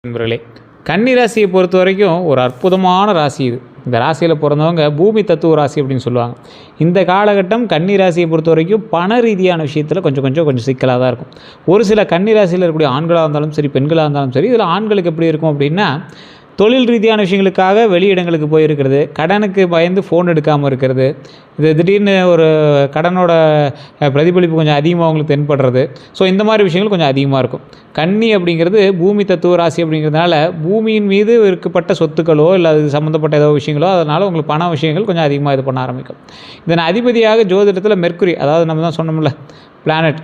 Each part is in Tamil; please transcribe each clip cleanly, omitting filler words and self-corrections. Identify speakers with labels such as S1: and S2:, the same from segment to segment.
S1: நண்பர்களே, கன்னி ராசியை பொறுத்த வரைக்கும் ஒரு அற்புதமான ராசி இது. இந்த ராசியில் பிறந்தவங்க பூமி தத்துவ ராசி அப்படின்னு சொல்லுவாங்க. இந்த காலகட்டம் கன்னி ராசியை பொறுத்த வரைக்கும் பண ரீதியான விஷயத்தில் கொஞ்சம் சிக்கலாக தான் இருக்கும். ஒரு சில கன்னி ராசியில் இருக்கக்கூடிய ஆண்களாக இருந்தாலும் சரி, பெண்களாக இருந்தாலும் சரி, இதில் ஆண்களுக்கு எப்படி இருக்கும் அப்படின்னா, தொழில் ரீதியான விஷயங்களுக்காக வெளியிடங்களுக்கு போயிருக்கிறது, கடனுக்கு பயந்து ஃபோன் எடுக்காமல் இருக்கிறது, இது திடீர்னு ஒரு கடனோட பிரதிபலிப்பு கொஞ்சம் அதிகமாக அவங்களுக்கு தென்படுறது. ஸோ இந்த மாதிரி விஷயங்கள் கொஞ்சம் அதிகமாக இருக்கும். கன்னி அப்படிங்கிறது பூமி தத்துவ ராசி அப்படிங்கிறதுனால பூமியின் மீது இருக்கப்பட்ட சொத்துக்களோ இல்லை அது சம்மந்தப்பட்ட ஏதோ விஷயங்களோ, அதனால் உங்களுக்கு பண விஷயங்கள் கொஞ்சம் அதிகமாக இது பண்ண ஆரம்பிக்கும். இதன் அதிபதியாக ஜோதிடத்தில் மெர்க்குரி, அதாவது நம்ம தான் சொன்னோம்ல பிளானட்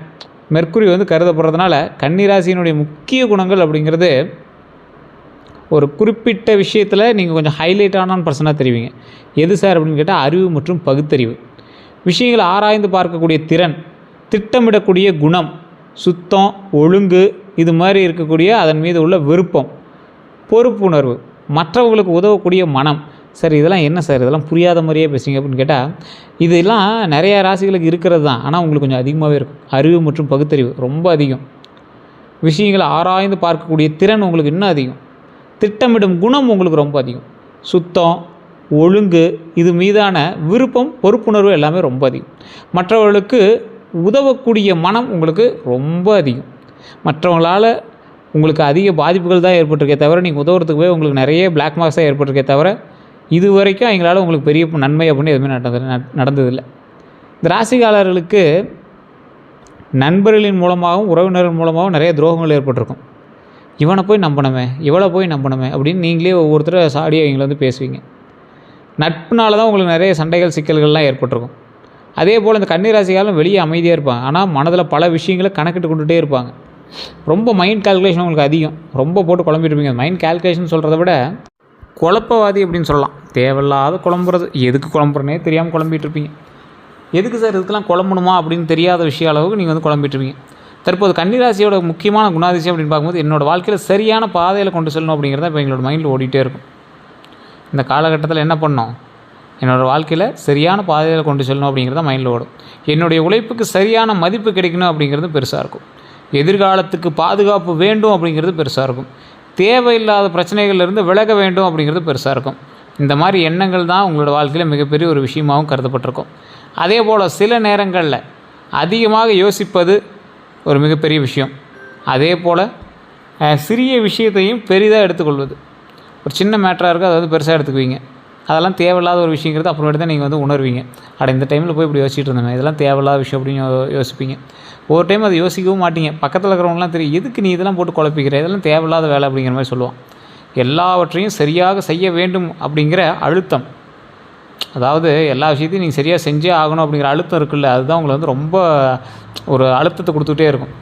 S1: மெர்க்குரி கருதப்படுறதுனால கன்னி ராசியினுடைய முக்கிய குணங்கள் அப்படிங்கிறது, ஒரு குறிப்பிட்ட விஷயத்தில் நீங்கள் கொஞ்சம் ஹைலைட்டான பர்சனாக தெரிவிங்க. எது சார் அப்படின்னு கேட்டால், அறிவு மற்றும் பகுத்தறிவு, விஷயங்களை ஆராய்ந்து பார்க்கக்கூடிய திறன், திட்டமிடக்கூடிய குணம், சுத்தம், ஒழுங்கு, இது மாதிரி இருக்கக்கூடிய அதன் மீது உள்ள விருப்பம், பொறுப்புணர்வு, மற்றவங்களுக்கு உதவக்கூடிய மனம். சார் இதெல்லாம் என்ன சார், இதெல்லாம் புரியாத மாதிரியே பேசுங்க அப்படின்னு கேட்டால், இதெல்லாம் நிறையா ராசிகளுக்கு இருக்கிறது தான். ஆனால் உங்களுக்கு கொஞ்சம் அதிகமாகவே இருக்கும். அறிவு மற்றும் பகுத்தறிவு ரொம்ப அதிகம். விஷயங்களை ஆராய்ந்து பார்க்கக்கூடிய திறன் உங்களுக்கு இன்னும் அதிகம். திட்டமிடும் குணம் உங்களுக்கு ரொம்ப அதிகம். சுத்தம், ஒழுங்கு, இது மீதான விருப்பம், பொறுப்புணர்வு எல்லாமே ரொம்ப அதிகம். மற்றவர்களுக்கு உதவக்கூடிய மனம் உங்களுக்கு ரொம்ப அதிகம். மற்றவங்களால் உங்களுக்கு அதிக பாதிப்புகள் தான் ஏற்பட்டிருக்கே தவிர, நீங்கள் உதவுறதுக்கு போய் உங்களுக்கு நிறைய பிளாக் மார்க்ஸ் தான் ஏற்பட்டிருக்கே தவிர, இது வரைக்கும் எங்களால் உங்களுக்கு பெரிய நன்மை அப்படின்னு எதுவுமே நடந்ததில்லை. இந்த ராசிக்காரர்களுக்கு நண்பர்களின் மூலமாகவும் உறவினர்கள் மூலமாகவும் நிறைய துரோகங்கள் ஏற்பட்டிருக்கும். இவனை போய் நம்பணுமே, இவளை போய் நம்பணுமே அப்படின்னு நீங்களே ஒவ்வொருத்தரை சாடியாக இவங்களை பேசுவீங்க. நட்புனால தான் உங்களுக்கு நிறைய சண்டைகள், சிக்கல்கள்லாம் ஏற்பட்டிருக்கும். அதே போல் இந்த கன்னி ராசிக்காரரும் வெளியே அமைதியாக இருப்பாங்க. ஆனால் மனதில் பல விஷயங்களை கணக்கிட்டு கொண்டுகிட்டே இருப்பாங்க. ரொம்ப மைண்ட் கால்குலேஷன் உங்களுக்கு அதிகம். ரொம்ப போட்டு குழம்பிட்டுருப்பீங்க. மைண்ட் கால்குலேஷன் சொல்கிறத விட குழப்பவாதி அப்படின்னு சொல்லலாம். தேவையில்லாத குழம்புறது, எதுக்கு குழம்புறனே தெரியாமல் குழம்பிட்டுருப்பீங்க. எதுக்கு சார் இதுக்கெல்லாம் குழம்பணுமா அப்படின்னு தெரியாத விஷய அளவுக்கு நீங்கள் குழம்பிட்டுருப்பீங்க. தற்போது கன்னிராசியோட முக்கியமான குணாதிசயம் அப்படின்னு பார்க்கும்போது, என்னோடய வாழ்க்கையில் சரியான பாதையில் கொண்டு செல்லணும் அப்படிங்கிறத இப்போ எங்களோட மைண்டில் ஓடிட்டே இருக்கும். இந்த காலகட்டத்தில் என்ன பண்ணோம், என்னோடய வாழ்க்கையில் சரியான பாதையில் கொண்டு செல்லணும் அப்படிங்கிறத மைண்டில் ஓடும். என்னுடைய உழைப்புக்கு சரியான மதிப்பு கிடைக்கணும் அப்படிங்கிறது பெருசாக இருக்கும். எதிர்காலத்துக்கு பாதுகாப்பு வேண்டும் அப்படிங்கிறது பெருசாக இருக்கும். தேவையில்லாத பிரச்சனைகள்லேருந்து விலக வேண்டும் அப்படிங்கிறது பெருசாக இருக்கும். இந்த மாதிரி எண்ணங்கள் தான் உங்களோட வாழ்க்கையில் மிகப்பெரிய ஒரு விஷயமாகவும் கருதப்பட்டிருக்கும். அதே போல் சில நேரங்களில் அதிகமாக யோசிப்பது ஒரு மிகப்பெரிய விஷயம். அதே போல் சிறிய விஷயத்தையும் பெரிதாக எடுத்துக்கொள்வது, ஒரு சின்ன மேட்டராக இருக்குது அதை பெருசாக எடுத்துக்குவீங்க. அதெல்லாம் தேவையில்லாத ஒரு விஷயங்கிறது அப்புறமேட்டு தான் நீங்கள் உணர்வீங்க. இந்த டைமில் போய் இப்படி யோசிச்சுட்டு இருந்தேன், இதெல்லாம் தேவையில்லாத விஷயம் அப்படின்னு யோசிப்பீங்க. ஒவ்வொரு டைம் அதை யோசிக்கவும் மாட்டீங்க. பக்கத்தில் இருக்கிறவங்களாம் தெரியும், எதுக்கு நீ இதெல்லாம் போட்டு குழப்பிக்கிற, இதெல்லாம் தேவையில்லாத வேலை அப்படிங்கிற மாதிரி சொல்லுவான். எல்லாவற்றையும் சரியாக செய்ய வேண்டும் அப்படிங்கிற அழுத்தம், அதாவது எல்லா விஷயத்தையும் நீங்கள் சரியாக செஞ்சே ஆகணும் அப்படிங்கிற அழுத்தம் இருக்குல்ல, அதுதான் உங்களை ரொம்ப ஒரு அழுத்தத்தை கொடுத்துக்கிட்டே இருக்கும்.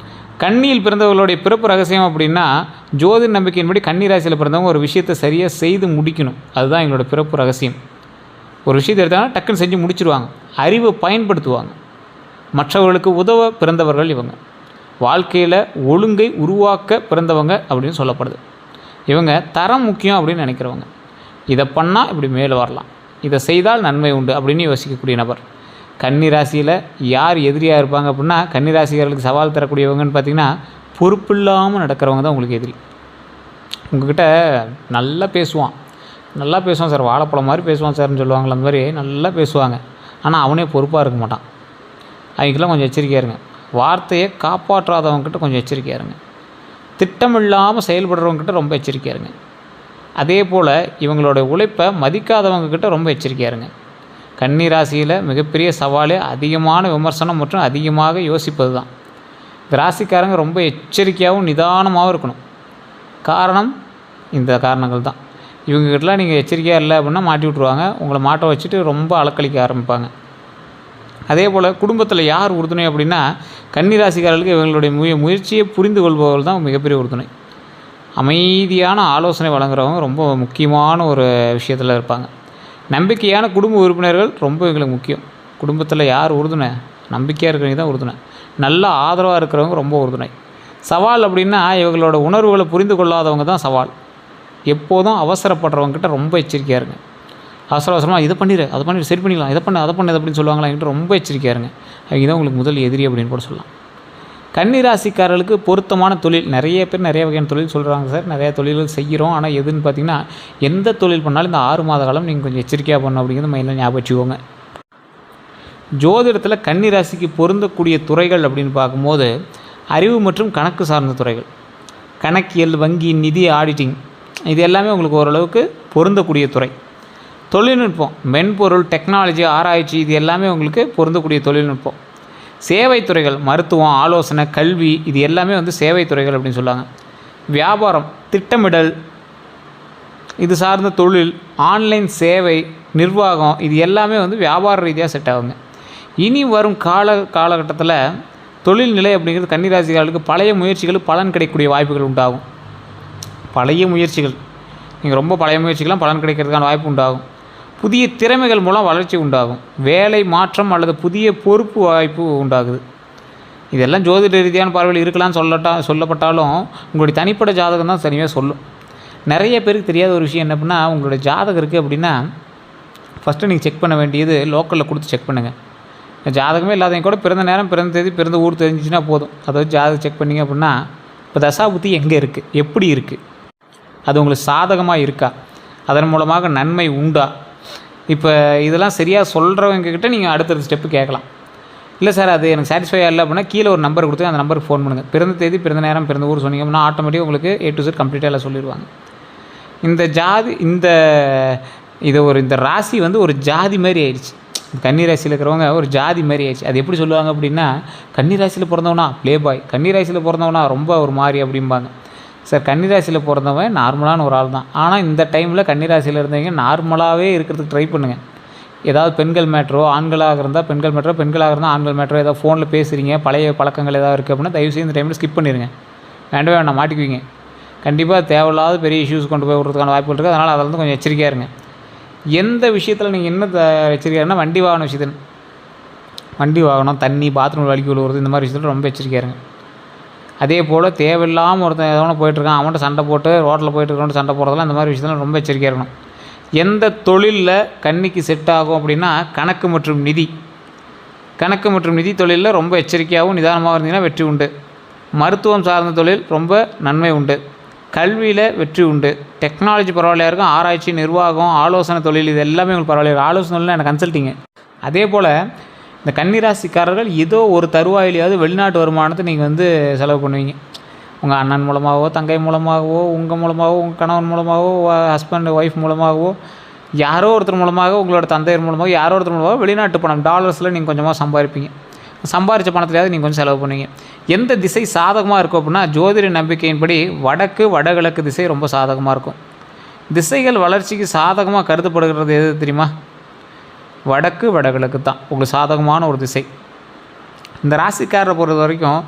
S1: கன்னியில் பிறந்தவர்களுடைய பிறப்பு ரகசியம் அப்படின்னா, ஜோதிட நம்பிக்கையின்படி கன்னி ராசியில் பிறந்தவங்க ஒரு விஷயத்தை சரியாக செய்து முடிக்கணும். அதுதான் எங்களோட பிறப்பு ரகசியம். ஒரு விஷயத்தை எடுத்தாங்கன்னா டக்குன்னு செஞ்சு முடிச்சிடுவாங்க. அறிவை பயன்படுத்துவாங்க. மற்றவர்களுக்கு உதவ பிறந்தவர்கள் இவங்க. வாழ்க்கையில் ஒழுங்கை உருவாக்க பிறந்தவங்க அப்படின்னு சொல்லப்படுது. இவங்க தரம் முக்கியம் அப்படின்னு நினைக்கிறவங்க. இதை பண்ணால் இப்படி மேலே வரலாம், இதை செய்தால் நன்மை உண்டு அப்படின்னு யோசிக்கக்கூடிய நபர். கன்னி ராசியில் யார் எதிரியாக இருப்பாங்க அப்படின்னா, கன்னி ராசிக்காரர்களுக்கு சவால் தரக்கூடியவங்கன்னு பார்த்திங்கன்னா, பொறுப்பில்லாமல் நடக்கிறவங்க தான் உங்களுக்கு எதிரி. உங்கள்கிட்ட நல்லா பேசுவான் சார், வாழைப்பழம் மாதிரி பேசுவான் சார்னு சொல்லுவாங்களே, அந்த மாதிரி நல்லா பேசுவாங்க. ஆனால் அவனே பொறுப்பாக இருக்க மாட்டான். அவங்கெல்லாம் கொஞ்சம் எச்சரிக்கையாக இருங்க. வார்த்தையை காப்பாற்றாதவங்ககிட்ட கொஞ்சம் எச்சரிக்கையாக இருங்க. திட்டமில்லாமல் செயல்படுறவங்ககிட்ட ரொம்ப எச்சரிக்கையாக இருங்க. அதே போல் இவங்களோட உழைப்பை மதிக்காதவங்கக்கிட்ட ரொம்ப எச்சரிக்கையாக இருங்க. கன்னி ராசியில் மிகப்பெரிய சவாலே அதிகமான விமர்சனம் மற்றும் அதிகமாக யோசிப்பது தான். இந்த ராசிக்காரங்க ரொம்ப எச்சரிக்கையாகவும் நிதானமாகவும் இருக்கணும். காரணம் இந்த காரணங்கள் தான். இவங்ககிட்டலாம் நீங்கள் எச்சரிக்கையாக இல்லை அப்படின்னா மாட்டி விட்ருவாங்க. உங்களை மாட்ட வச்சுட்டு ரொம்ப அலக்களிக்க ஆரம்பிப்பாங்க. அதே போல் குடும்பத்தில் யார் உறுதுணை அப்படின்னா, கன்னி ராசிக்காரர்களுக்கு இவங்களுடைய முயற்சியை புரிந்து கொள்பவர்கள் தான் மிகப்பெரிய உறுதுணை. அமைதியான ஆலோசனை வழங்குறவங்க ரொம்ப முக்கியமான ஒரு விஷயத்தில் இருப்பாங்க. நம்பிக்கையான குடும்ப உறுப்பினர்கள் ரொம்ப எங்களுக்கு முக்கியம். குடும்பத்தில் யார் உறுதுணை, நம்பிக்கையாக இருக்கிறவங்க தான் உறுதுணை. நல்ல ஆதரவாக இருக்கிறவங்க ரொம்ப உறுதுணை. சவால் அப்படின்னா, இவங்களோட உணர்வுகளை புரிந்து கொள்ளாதவங்க தான் சவால். எப்போதும் அவசரப்படுறவங்ககிட்ட ரொம்ப எச்சரிக்கையாக இருங்க. அவசரமாக இதை பண்ணிடு, அதை பண்ணிடு, சரி பண்ணிக்கலாம், இதை பண்ணு, அதை பண்ணு அப்படின்னு சொல்லுவாங்களா, என்கிட்ட ரொம்ப எச்சரிக்கையாக இருங்க. அவங்க தான் உங்களுக்கு முதல் எதிரி அப்படின்னு கூட சொல்லலாம். கன்னிராசிக்காரர்களுக்கு பொருத்தமான தொழில், நிறைய பேர் நிறைய வகையான தொழில் சொல்கிறாங்க சார், நிறையா தொழில்கள் செய்கிறோம். ஆனால் எதுன்னு பார்த்தீங்கன்னா, எந்த தொழில் பண்ணாலும் இந்த 6 மாத காலம் நீங்கள் கொஞ்சம் எச்சரிக்கையாக பண்ணணும் அப்படிங்கிறது மைண்டில் ஞாபகம் வச்சுக்கோங்க. ஜோதிடத்தில் கன்னிராசிக்கு பொருந்தக்கூடிய துறைகள் அப்படின்னு பார்க்கும்போது, அறிவு மற்றும் கணக்கு சார்ந்த துறைகள், கணக்கியல், வங்கி, நிதி, ஆடிட்டிங், இது எல்லாமே உங்களுக்கு ஓரளவுக்கு பொருந்தக்கூடிய துறை. தொழில்நுட்பம், மென்பொருள், டெக்னாலஜி, ஆராய்ச்சி, இது எல்லாமே உங்களுக்கு பொருந்தக்கூடிய தொழில்நுட்பம். சேவை துறைகள், மருத்துவம், ஆலோசனை, கல்வி, இது எல்லாமே வந்து சேவை துறைகள் அப்படின்னு சொல்லுவாங்க. வியாபாரம், திட்டமிடல், இது சார்ந்த தொழில், ஆன்லைன் சேவை, நிர்வாகம், இது எல்லாமே வந்து வியாபார ரீதியாக செட் ஆகுங்க. இனி வரும் காலகட்டத்தில் தொழில்நிலை அப்படிங்கிறது கன்னிராசிக்காரர்களுக்கு பழைய முயற்சிகள் பலன் கிடைக்கக்கூடிய வாய்ப்புகள் உண்டாகும். பழைய முயற்சிகள், நீங்கள் ரொம்ப பழைய முயற்சிகள்லாம் பலன் கிடைக்கிறதுக்கான வாய்ப்பு உண்டாகும். புதிய திறமைகள் மூலம் வளர்ச்சி உண்டாகும். வேலை மாற்றம் அல்லது புதிய பொறுப்பு வாய்ப்பு உண்டாகுது. இதெல்லாம் ஜோதிட ரீதியான பார்வையில் இருக்கலாம்னு சொல்லப்பட்டாலும் உங்களுடைய தனிப்பட்ட ஜாதகம் தான் சரியாக சொல்லும். நிறைய பேருக்கு தெரியாத ஒரு விஷயம் என்ன அப்படின்னா, உங்களுடைய ஜாதகம் இருக்குது அப்படின்னா ஃபஸ்ட்டு நீங்கள் செக் பண்ண வேண்டியது லோக்கலில் கொடுத்து செக் பண்ணுங்கள். ஜாதகமே இல்லாதவங்க கூட பிறந்த நேரம், பிறந்த தேதி, பிறந்த ஊர் தெரிஞ்சிச்சுன்னா போதும். அதாவது ஜாதகம் செக் பண்ணிங்க அப்படின்னா, இப்போ தசாபுத்தி எங்கே இருக்குது, எப்படி இருக்குது, அது உங்களுக்கு சாதகமாக இருக்கா, அதன் மூலமாக நன்மை உண்டா, இப்போ இதெல்லாம் சரியாக சொல்கிறவங்கக்கிட்ட நீங்கள் அடுத்தடுத்த ஸ்டெப்பு கேட்கலாம். இல்லை சார் அது எனக்கு சாட்டிஸ்ஃபை ஆகலை அப்படின்னா கீழே ஒரு நம்பர் கொடுத்து அந்த நம்பருக்கு ஃபோன் பண்ணுங்கள். பிறந்த தேதி, பிறந்த நேரம், பிறந்த ஊர் சொன்னீங்க அப்படின்னா ஆட்டோமேட்டிக்காக உங்களுக்கு A to Z கம்ப்ளீட்டாக எல்லாம் சொல்லிடுவாங்க. இந்த ராசி வந்து ஒரு ஜாதி மாதிரி ஆயிடுச்சு. கன்னிராசியில் இருக்கிறவங்க ஒரு ஜாதி மாதிரி ஆயிடுச்சு. அது எப்படி சொல்லுவாங்க அப்படின்னா, கன்னிராசியில் பிறந்தவனா ப்ளே பாய், கன்னிராசியில் பிறந்தவனா ரொம்ப ஒரு மாதிரி அப்படிம்பாங்க. சார் கன்னிராசியில் பிறந்தவன் நார்மலான ஒரு ஆள் தான். ஆனால் இந்த டைமில் கன்னிராசியில் இருந்தவங்க நார்மலாகவே இருக்கிறதுக்கு ட்ரை பண்ணுங்கள். ஏதாவது பெண்கள் மேட்ரோ, ஆண்களாக இருந்தால் பெண்கள் மேட்ரோ, பெண்களாக இருந்தால் ஆண்கள் மேட்ரோ, ஏதாவது ஃபோனில் பேசுகிறீங்க, பழைய பழக்கங்கள் ஏதாவது இருக்குது அப்படின்னா தயவுசெய்து இந்த டைமில் ஸ்கிப் பண்ணிடுங்க. வேண்டவே வேண்டாம், மாட்டிக்குவீங்க. கண்டிப்பாக தேவையில்லாத பெரிய இஷ்யூஸ் கொண்டு போய் விடுறதுக்கான வாய்ப்புகள் இருக்குது. அதனால் அதில் வந்து கொஞ்சம் எச்சரிக்கையாக இருங்க. எந்த விஷயத்தில் நீங்கள் என்ன எச்சரிக்கையாருன்னா, வண்டி வாகன விஷயத்தில், வண்டி வாகனம், தண்ணி, பாத்ரூம் வலிக்கு விழுவுறது, இந்த மாதிரி விஷயத்தில் ரொம்ப எச்சரிக்கையாக இருங்க. அதே போல் தேவையில்லாமல் ஒருத்தன் எதோ போயிட்டுருக்கான், அவன்கிட்ட சண்டை போட்டு ரோட்டில் போயிட்டுருக்கோன்ட்டு சண்டை போடுறதெல்லாம் இந்த மாதிரி விஷயத்தில் ரொம்ப எச்சரிக்கையாக இருக்கணும். எந்த தொழிலில் கன்னிக்கு செட் ஆகும் அப்படின்னா, கணக்கு மற்றும் நிதி. கணக்கு மற்றும் நிதி தொழிலில் ரொம்ப எச்சரிக்கையாகவும் நிதானமாக இருந்தீங்கன்னா வெற்றி உண்டு. மருத்துவம் சார்ந்த தொழில் ரொம்ப நன்மை உண்டு. கல்வியில் வெற்றி உண்டு. டெக்னாலஜி பரவாயில்லையா இருக்கும். ஆராய்ச்சி, நிர்வாகம், ஆலோசனை தொழில், இது எல்லாமே உங்களுக்கு பரவாயில்ல. ஆலோசனை தொழில் எனக்கு கன்சல்ட்டிங்கு. அதே போல் இந்த கன்னிராசிக்காரர்கள் ஏதோ ஒரு தருவாயிலையாவது வெளிநாட்டு வருமானத்தை நீங்கள் வந்து செலவு பண்ணுவீங்க. உங்கள் அண்ணன் மூலமாகவோ, தங்கை மூலமாகவோ, உங்கள் மூலமாகவோ, உங்கள் கணவன் மூலமாகவோ, ஹஸ்பண்ட் ஒய்ஃப் மூலமாகவோ, யாரோ ஒருத்தர் மூலமாக, உங்களோட தந்தையர் மூலமாக, யாரோ ஒருத்தர் மூலமாக வெளிநாட்டு பணம் டாலர்ஸில் நீங்கள் கொஞ்சமாக சம்பாதிப்பீங்க. சம்பாதிச்ச பணத்துலையாவது நீங்கள் கொஞ்சம் செலவு பண்ணுவீங்க. எந்த திசை சாதகமாக இருக்கும் அப்படின்னா, ஜோதிட நம்பிக்கையின்படி வடக்கு, வடகிழக்கு திசை ரொம்ப சாதகமாக இருக்கும். திசைகள் வளர்ச்சிக்கு சாதகமாக கருதப்படுகிறது எது தெரியுமா? வடக்கு, வடகிழக்கு தான் உங்களுக்கு சாதகமான ஒரு திசை. இந்த ராசிக்காரரை பொறுத்த வரைக்கும்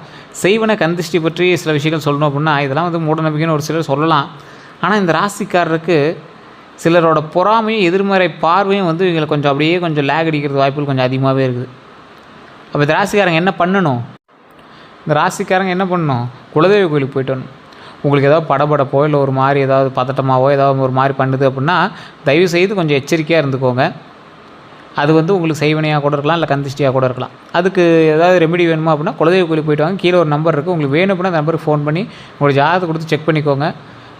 S1: செய்வன கந்திஷ்டி பற்றி சில விஷயங்கள் சொல்லணும் அப்படின்னா, இதெல்லாம் வந்து மூட நம்பிக்கைன்னு ஒரு சிலர் சொல்லலாம். ஆனால் இந்த ராசிக்காரருக்கு சிலரோட பொறாமையும் எதிர்மறை பார்வையும் வந்து இவங்களை கொஞ்சம் அப்படியே கொஞ்சம் லேக் அடிக்கிறது வாய்ப்புகள் கொஞ்சம் அதிகமாகவே இருக்குது. அப்போ இந்த ராசிக்காரங்க என்ன பண்ணணும்? இந்த ராசிக்காரங்க என்ன பண்ணணும்? குலதெய்வ கோயிலுக்கு போய்ட்டு வரணும். உங்களுக்கு ஏதாவது படபடப்போ இல்லை ஒரு மாதிரி ஏதாவது பதட்டமாகவோ ஏதாவது ஒரு மாதிரி பண்ணுது அப்படின்னா தயவுசெய்து கொஞ்சம் எச்சரிக்கையாக இருந்துக்கோங்க. அது வந்து உங்களுக்கு செய்வனையாக கூட இருக்கலாம், இல்லை கந்திஷ்டியாக கூட இருக்கலாம். அதுக்கு ஏதாவது ரெமெடி வேணுமா அப்படின்னா குலதெய்வ கோயிலுக்கு போய்ட்டு வாங்க. கீழே ஒரு நம்பர் இருக்குது, உங்களுக்கு வேணும் அப்படின்னா அந்த நம்பருக்கு ஃபோன் பண்ணி உங்களோட ஜாதகத்தை கொடுத்து செக் பண்ணிக்கோங்க.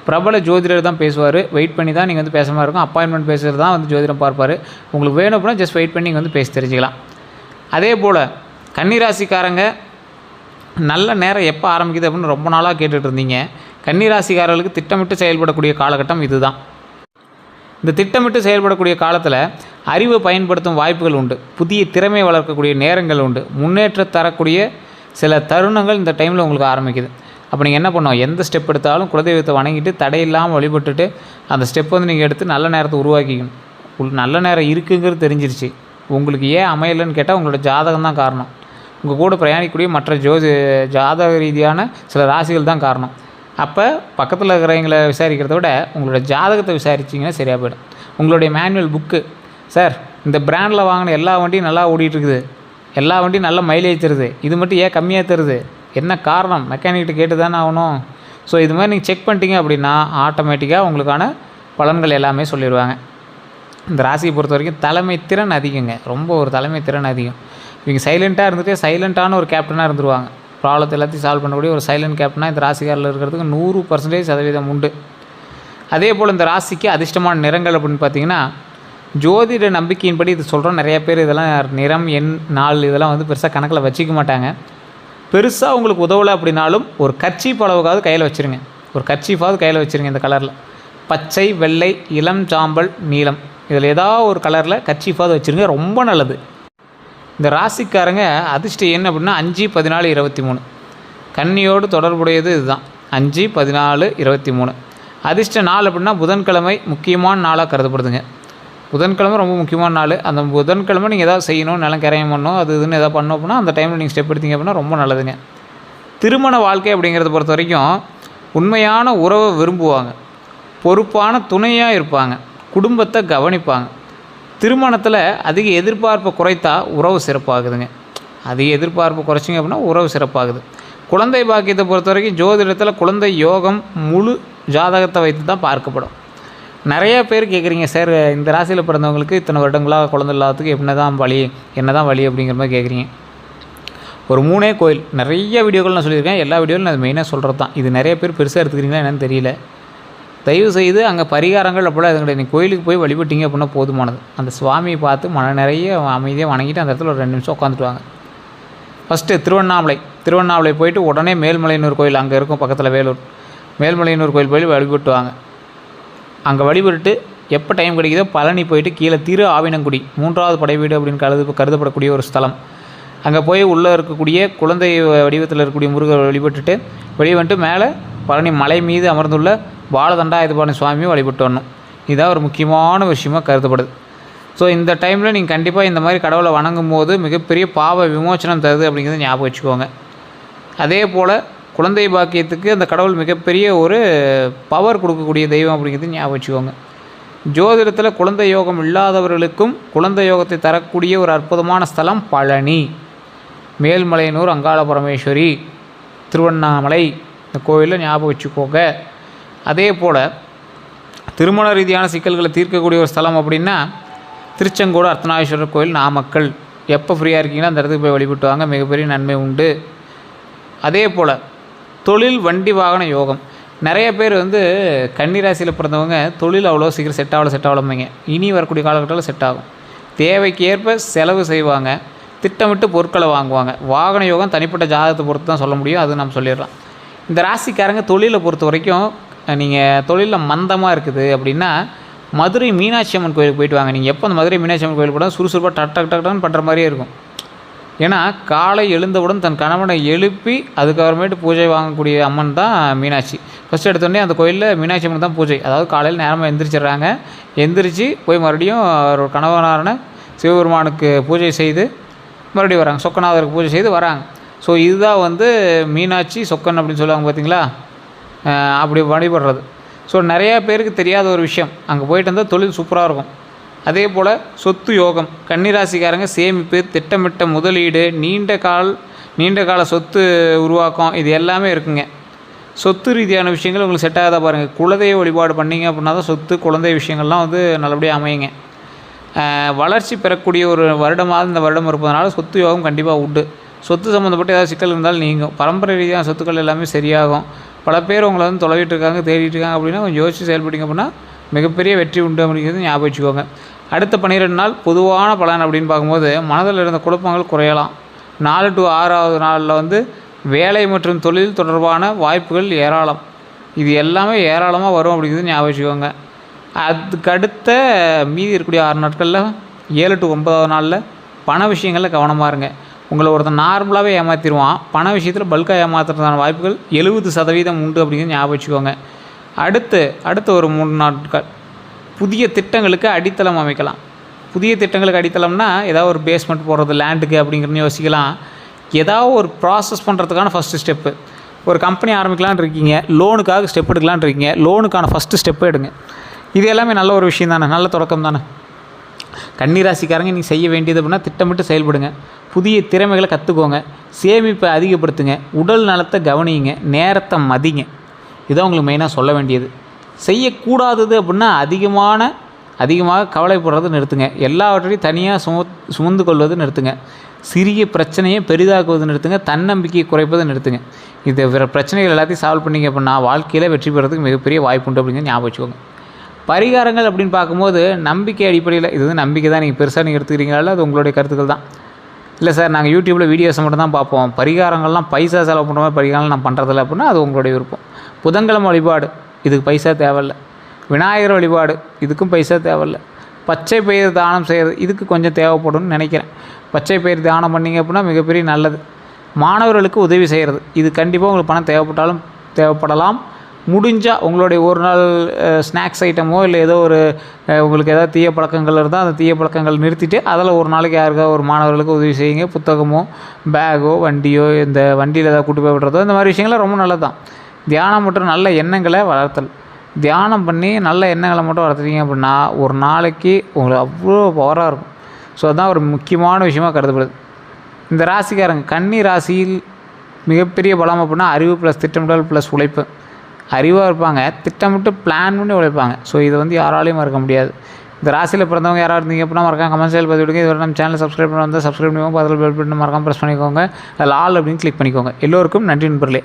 S1: பிரபல ஜோதிடர் தான் பேசுவார். வெயிட் பண்ணி தான் நீங்கள் வந்து பேச மாதிரி இருக்கும். அப்பாயின்மெண்ட் பேசுகிறது தான் வந்து ஜோதிடம் பார்ப்பார். உங்களுக்கு வேணும் அப்படின்னா ஜஸ்ட் வெயிட் பண்ணி நீங்கள் வந்து பேசி தெரிஞ்சுக்கலாம். அதே போல் கன்னிராசிக்காரங்க நல்ல நேரம் எப்போ ஆரம்பிக்குது அப்படின்னு ரொம்ப நாளாக கேட்டுட்டு இருந்தீங்க. கன்னிராசிக்காரர்களுக்கு திட்டமிட்டு செயல்படக்கூடிய காலகட்டம் இதுதான். இந்த திட்டமிட்டு செயல்படக்கூடிய காலத்தில் அறிவை பயன்படுத்தும் வாய்ப்புகள் உண்டு. புதிய திறமை வளர்க்கக்கூடிய நேரங்கள் உண்டு. முன்னேற்ற தரக்கூடிய சில தருணங்கள் இந்த டைமில் உங்களுக்கு ஆரம்பிக்குது. அப்போ நீங்கள் என்ன பண்ணணும்? எந்த ஸ்டெப் எடுத்தாலும் குலதெய்வத்தை வணங்கிட்டு தடையில்லாமல் வழிபட்டுட்டு அந்த ஸ்டெப் வந்து நீங்கள் எடுத்து நல்ல நேரத்தை உருவாக்கிக்கணும். உங்களுக்கு நல்ல நேரம் இருக்குங்கிறது தெரிஞ்சிருச்சு. உங்களுக்கு ஏன் அமையலைன்னு கேட்டால் உங்களோட ஜாதகம் தான் காரணம். உங்கள் கூட பிரயாணிக்கக்கூடிய மற்ற ஜாதக ரீதியான சில ராசிகள் தான் காரணம். அப்போ பக்கத்தில் இருக்கிறவங்களை விசாரிக்கிறத விட உங்களோட ஜாதகத்தை விசாரிச்சிங்கன்னா சரியாக போய்டும். உங்களுடைய மேனுவல் புக்கு, சார் இந்த பிராண்டில் வாங்கின எல்லா வண்டியும் நல்லா ஓடிட்டுருக்குது, எல்லா வண்டியும் நல்ல மைலேஜ் தருது, இது மட்டும் ஏன் கம்மியாக தருது, என்ன காரணம்? மெக்கானிக்கிட்ட கேட்டு தானே ஆகணும். ஸோ இது மாதிரி நீங்கள் செக் பண்ணிட்டீங்க அப்படின்னா ஆட்டோமேட்டிக்காக உங்களுக்கான பலன்கள் எல்லாமே சொல்லிடுவாங்க. இந்த ராசியை பொறுத்த வரைக்கும் தலைமை திறன் அதிகங்க. ரொம்ப ஒரு தலைமை திறன் அதிகம். இவங்க சைலண்ட்டாக இருந்துட்டு சைலண்ட்டான ஒரு கேப்டனாக இருந்துருவாங்க. ப்ராப்ளத்தை எல்லாத்தையும் சால்வ் பண்ணக்கூடிய ஒரு சைலண்ட் கேப்டனாக இந்த ராசிக்காரில் இருக்கிறதுக்கு 100% உண்டு. அதே போல் இந்த ராசிக்கு அதிர்ஷ்டமான நிறங்கள் அப்படின்னு பார்த்திங்கன்னா, ஜோதிட நம்பிக்கையின்படி இது சொல்கிறோம். நிறைய பேர் இதெல்லாம் நிறம், எண், நாள் இதெல்லாம் வந்து பெருசாக கணக்கில் வச்சிக்க மாட்டாங்க. பெருசாக உங்களுக்கு உதவலை அப்படின்னாலும் ஒரு கர்ச்சீப் அளவுக்காவது கையில் வச்சுருங்க. ஒரு கர்ச்சீஃபாவது கையில் வச்சுருங்க. இந்த கலரில் பச்சை, வெள்ளை, இளம் சாம்பல், நீலம் இதில் ஏதாவது ஒரு கலரில் கர்ச்சீஃபாவது வச்சுருங்க. ரொம்ப நல்லது. இந்த ராசிக்காரங்க அதிர்ஷ்ட எண் அப்படின்னா 5, 14, 23. கன்னியோடு தொடர்புடையது இதுதான். 5, 14, 23. அதிர்ஷ்ட நாள் அப்படின்னா புதன்கிழமை முக்கியமான நாளாக கருதப்படுதுங்க. புதன்கிழமை ரொம்ப முக்கியமான நாள். அந்த புதன்கிழமை நீங்கள் எதாவது செய்யணும், நிலம் கரையம் பண்ணணும், அது இதுன்னு எதாவது பண்ணோம் அப்படின்னா அந்த டைமில் நீங்கள் ஸ்டெப் எடுத்தீங்க அப்படின்னா ரொம்ப நல்லதுங்க. திருமண வாழ்க்கை அப்படிங்கிறத பொறுத்த வரைக்கும் உண்மையான உறவை விரும்புவாங்க, பொறுப்பான துணையாக இருப்பாங்க, குடும்பத்தை கவனிப்பாங்க. திருமணத்தில் அதிக எதிர்பார்ப்பை குறைத்தா உறவு சிறப்பாகுதுங்க. அதிக எதிர்பார்ப்பு குறைச்சிங்க அப்படின்னா உறவு சிறப்பாகுது. குழந்தை பாக்கியத்தை பொறுத்த வரைக்கும் ஜோதிடத்தில் குழந்தை யோகம் முழு ஜாதகத்தை வைத்து தான் பார்க்கப்படும். நிறைய பேர் கேட்குறீங்க, சார் இந்த ராசியில் பிறந்தவங்களுக்கு இத்தனை வருடங்களாக குழந்தை இல்லாததுக்கு என்ன தான் வழி அப்படிங்கிற மாதிரி கேட்குறீங்க. ஒரு 3 கோயில் நிறைய வீடியோக்கள் நான் சொல்லியிருக்கேன். எல்லா வீடியோவிலும் நான் மெயினாக சொல்கிறது தான். இது நிறைய பேர் பெருசாக எடுத்துக்கிறீங்களா என்னன்னு தெரியல. தயவு செய்து அங்கே பரிகாரங்கள் அப்படிலாம் எதுவும் கிடையாது. நீங்கள் கோயிலுக்கு போய் வழிபட்டீங்க அப்படின்னா போதுமானது. அந்த சுவாமியை பார்த்து மன நிறைய அமைதியாக வணங்கிட்டு அந்த இடத்துல ஒரு 2 நிமிஷம் உட்காந்துட்டு வாங்க. ஃபஸ்ட்டு திருவண்ணாமலை போயிட்டு உடனே மேல்மலையனூர் கோயில் அங்கே இருக்கும் பக்கத்தில், வேலூர் மேல்மலையனூர் கோயில் போய் வழிபட்டு வாங்க. அங்கே வழிபட்டு எப்போ டைம் கிடைக்குதோ பழனி போயிட்டு கீழே திரு ஆவினங்குடி 3வது படை வீடு அப்படின்னு கருதப்படக்கூடிய ஒரு ஸ்தலம். அங்கே போய் உள்ளே இருக்கக்கூடிய குழந்தை வடிவத்தில் இருக்கக்கூடிய முருகர் வழிபட்டுட்டு வெளியே வந்துட்டு மேலே பழனி மலை மீது அமர்ந்துள்ள பாலதண்டாயுதபாணி சுவாமியும் வழிபட்டு வரணும். இதுதான் ஒரு முக்கியமான விஷயமாக கருதப்படுது. ஸோ இந்த டைமில் நீங்கள் கண்டிப்பாக இந்த மாதிரி கடவுளை வணங்கும் போது மிகப்பெரிய பாவ விமோச்சனம் தருது அப்படிங்கிறத ஞாபகம் வச்சுக்கோங்க. அதே போல் குழந்தை பாக்கியத்துக்கு அந்த கடவுள் மிகப்பெரிய ஒரு பவர் கொடுக்கக்கூடிய தெய்வம் அப்படிங்கிறது ஞாபகம் வச்சுக்கோங்க. ஜோதிடத்தில் குழந்தை யோகம் இல்லாதவர்களுக்கும் குழந்தை யோகத்தை தரக்கூடிய ஒரு அற்புதமான ஸ்தலம் பழனி, மேல்மலையனூர் அங்காள பரமேஸ்வரி, திருவண்ணாமலை இந்த கோயிலில் ஞாபகம் வச்சுக்கோங்க. அதே போல் திருமண ரீதியான சிக்கல்களை தீர்க்கக்கூடிய ஒரு ஸ்தலம் அப்படின்னா திருச்செங்கோடு அர்த்தநாரீஸ்வரர் கோயில், நாமக்கல். எப்போ ஃப்ரீயாக இருக்கீங்களோ அந்த இடத்துக்கு போய் வழிபட்டு வாங்க, மிகப்பெரிய நன்மை உண்டு. அதே போல் தொழில், வண்டி, வாகன யோகம். நிறைய பேர் வந்து கன்னிராசியில் பிறந்தவங்க தொழில் அவ்வளோ சீக்கிரம் செட் ஆகலைமைங்க. இனி வரக்கூடிய காலகட்டத்தில் செட் ஆகும். தேவைக்கு ஏற்ப செலவு செய்வாங்க, திட்டமிட்டு பொருட்களை வாங்குவாங்க. வாகன யோகம் தனிப்பட்ட ஜாதகத்தை பொறுத்து தான் சொல்ல முடியும், அது நம்ம சொல்லிடலாம். இந்த ராசிக்காரங்க தொழிலை பொறுத்த வரைக்கும் நீங்கள் தொழிலில் மந்தமாக இருக்குது அப்படின்னா மதுரை மீனாட்சி அம்மன் கோயிலுக்கு போயிட்டு வாங்க. நீங்கள் எப்போ அந்த மதுரை மீனாட்சி அம்மன் கோயிலுக்கு போனால் சுறுசுறுப்பாக டக் பண்ணுற மாதிரியே இருக்கும். ஏன்னா காலை எழுந்தவுடன் தன் கணவனை எழுப்பி அதுக்கப்புறமேட்டு பூஜை வாங்கக்கூடிய அம்மன் தான் மீனாட்சி. ஃபஸ்ட்டு எடுத்தோடனே அந்த கோயிலில் மீனாட்சி அம்மன் தான் பூஜை. அதாவது காலையில் நேரமாக எந்திரிச்சிடுறாங்க, எந்திரிச்சு போய் மறுபடியும் ஒரு கணவனான சிவபெருமானுக்கு பூஜை செய்து மறுபடியும் வராங்க, சொக்கநாதருக்கு பூஜை செய்து வராங்க. ஸோ இதுதான் வந்து மீனாட்சி சொக்கன் அப்படின்னு சொல்லுவாங்க பார்த்தீங்களா, அப்படி வழிபடுறது. ஸோ நிறையா பேருக்கு தெரியாத ஒரு விஷயம், அங்கே போயிட்டு வந்தால் தொழில் சூப்பராக இருக்கும். அதே போல் சொத்து யோகம். கன்னிராசிக்காரங்க சேமிப்பு, திட்டமிட்ட முதலீடு, நீண்ட கால சொத்து உருவாக்கம் இது எல்லாமே இருக்குங்க. சொத்து ரீதியான விஷயங்கள் உங்களுக்கு செட் ஆகாத பாருங்கள். குலதெய்வ வழிபாடு பண்ணிங்க அப்படின்னா தான் சொத்து குழந்தை விஷயங்கள்லாம் வந்து நல்லபடியாக அமையுங்க. வளர்ச்சி பெறக்கூடிய ஒரு வருடமாக இந்த வருடம் இருப்பதனால சொத்து யோகம் கண்டிப்பாக உண்டு. சொத்து சம்மந்தப்பட்ட ஏதாவது சிக்கல் இருந்தாலும் நீங்கும். பரம்பரை ரீதியான சொத்துக்கள் எல்லாமே சரியாகும். பல பேர் உங்களை வந்து தொலைவிட்டு இருக்காங்க, தேடிட்டு இருக்காங்க அப்படின்னா கொஞ்சம் யோசித்து செயல்பட்டிங்க அப்படின்னா மிகப்பெரிய வெற்றி உண்டு அப்படிங்கிறது ஞாபகம் வச்சுக்கோங்க. அடுத்த 12 நாள் பொதுவான பலன் அப்படின்னு பார்க்கும்போது மனதில் இருந்த குழப்பங்கள் குறையலாம். 4 to 6வது நாளில் வந்து வேலை மற்றும் தொழில் தொடர்பான வாய்ப்புகள் ஏராளம். இது எல்லாமே ஏராளமாக வரும் அப்படிங்கிறது ஞாபகம் வச்சுக்கோங்க. அதுக்கடுத்த மீதி இருக்கக்கூடிய 6 நாட்களில் 7 to 9வது நாளில் பண விஷயங்களில் கவனமாக இருங்க. உங்களை ஒருத்தன் நார்மலாகவே ஏமாற்றிடுவான், பண விஷயத்தில் பல்காக ஏமாத்துறதுக்கான வாய்ப்புகள் 70% உண்டு அப்படிங்கிறது ஞாபகம் வச்சுக்கோங்க. அடுத்து ஒரு 3 நாட்கள் புதிய திட்டங்களுக்கு அடித்தளம் அமைக்கலாம். புதிய திட்டங்களுக்கு அடித்தளம்னா ஏதாவது ஒரு பேஸ்மெண்ட் போடுறது லேண்டுக்கு அப்படிங்கிறன்னு யோசிக்கலாம். ஏதாவது ஒரு ப்ராசஸ் பண்ணுறதுக்கான ஃபஸ்ட்டு ஸ்டெப்பு. ஒரு கம்பெனி ஆரம்பிக்கலான்னு இருக்கீங்க, லோனுக்காக ஸ்டெப் எடுக்கலான்னு இருக்கீங்க, லோனுக்கான ஃபஸ்ட்டு ஸ்டெப்பு எடுங்க. இது எல்லாமே நல்ல ஒரு விஷயம் தானே, நல்ல தொடக்கம் தானே. கன்னிராசிக்காரங்க நீங்கள் செய்ய வேண்டியது அப்படின்னா திட்டமிட்டு செயல்படுங்க. புதிய திறமைகளை கற்றுக்கோங்க, சேமிப்பை அதிகப்படுத்துங்க, உடல் நலத்தை கவனியுங்க, நேரத்தை மதிங்க. இதான் உங்களுக்கு மெயினாக சொல்ல வேண்டியது. செய்யக்கூடாதது அப்படின்னா அதிகமான அதிகமாக கவலைப்படுறது நிறுத்துங்க. எல்லாவற்றையும் தனியாக சுமந்து கொள்வது நிறுத்துங்க. சிறிய பிரச்சனையை பெரிதாக்குவது நிறுத்துங்க. தன்னம்பிக்கையை குறைப்பதை நிறுத்துங்க. இது பிரச்சனைகள் எல்லாத்தையும் சால்வ் பண்ணிங்க அப்படின்னா வாழ்க்கையில் வெற்றி பெறதுக்கு மிகப்பெரிய வாய்ப்பு உண்டு அப்படிங்கிற ஞாபகம் வச்சுக்கோங்க. பரிகாரங்கள் அப்படின்னு பார்க்கும்போது நம்பிக்கை அடிப்படையில் இது நம்பிக்கை தான். நீங்கள் பெருசாக நீங்கள் எடுத்துக்கிறீங்களா, அது உங்களுடைய கருத்துக்கள் தான். இல்லை சார் நாங்கள் யூடியூப்பில் வீடியோஸை மட்டும் தான் பார்ப்போம், பரிகாரங்கள்லாம் பைசா செலவு பண்ணுற மாதிரி பரிகாரங்கள் நான் பண்ணுறதில்ல அப்படின்னா அது உங்களுடைய விருப்பம். புதன்கிழமை வழிபாடு, இதுக்கு பைசா தேவையில்லை. விநாயகர் வழிபாடு, இதுக்கும் பைசா தேவையில்லை. பச்சை பயிர் தானம் செய்கிறது, இதுக்கு கொஞ்சம் தேவைப்படும்னு நினைக்கிறேன். பச்சை பயிர் தானம் பண்ணிங்க அப்படின்னா மிகப்பெரிய நல்லது. மாணவர்களுக்கு உதவி செய்கிறது, இது கண்டிப்பாக உங்களுக்கு பணம் தேவைப்படலாம். முடிஞ்சால் உங்களுடைய ஒரு நாள் ஸ்நாக்ஸ் ஐட்டமோ இல்லை ஏதோ ஒரு உங்களுக்கு ஏதாவது தீய பழக்கங்கள் இருந்தால் அந்த தீய பழக்கங்கள் நிறுத்திட்டு அதில் ஒரு நாளைக்கு யாருக்காவது ஒரு மாணவர்களுக்கு உதவி செய்யுங்க. புத்தகமோ பேகோ வண்டியோ இந்த வண்டியில் ஏதாவது கூட்டு போய் விடுறதோ இந்த மாதிரி விஷயங்கள்லாம் ரொம்ப நல்லது தான். தியானம் மற்றும் நல்ல எண்ணங்களை வளர்த்தல். தியானம் பண்ணி நல்ல எண்ணங்களை மட்டும் வளர்த்துட்டீங்க அப்படின்னா ஒரு நாளைக்கு உங்களுக்கு அவ்வளோ பவராக இருக்கும். ஸோ அதுதான் ஒரு முக்கியமான விஷயமாக கருதப்படுது. இந்த ராசிக்காரங்க கன்னி ராசியில் மிகப்பெரிய பலம் அப்படின்னா அறிவு ப்ளஸ் திட்டமிடல் ப்ளஸ் உழைப்பு. அறிவாக இருப்பாங்க, திட்டமிட்டு பிளான் பண்ணி உழைப்பாங்க. ஸோ இதை யாராலையும் மறக்க முடியாது. இந்த ராசியில் பிறந்தவங்க யாராக இருந்தீங்க அப்படின்னா மறக்காம கமெண்ட் செயல் பதிவிடுங்க. இதுவரை நம்ம சேனல் சப்ஸ்கிரைப் பண்ணி வந்தால் சப்ஸ்கிரைப் பண்ணிக்கோங்க. பதில் பெல் பட்டன் மறக்காம ப்ரெஸ் பண்ணிக்கோங்க. அதில் ஆல் அப்படின்னு கிளிக் பண்ணிக்கோங்க. எல்லோருக்கும் நன்றி நண்பர்களே.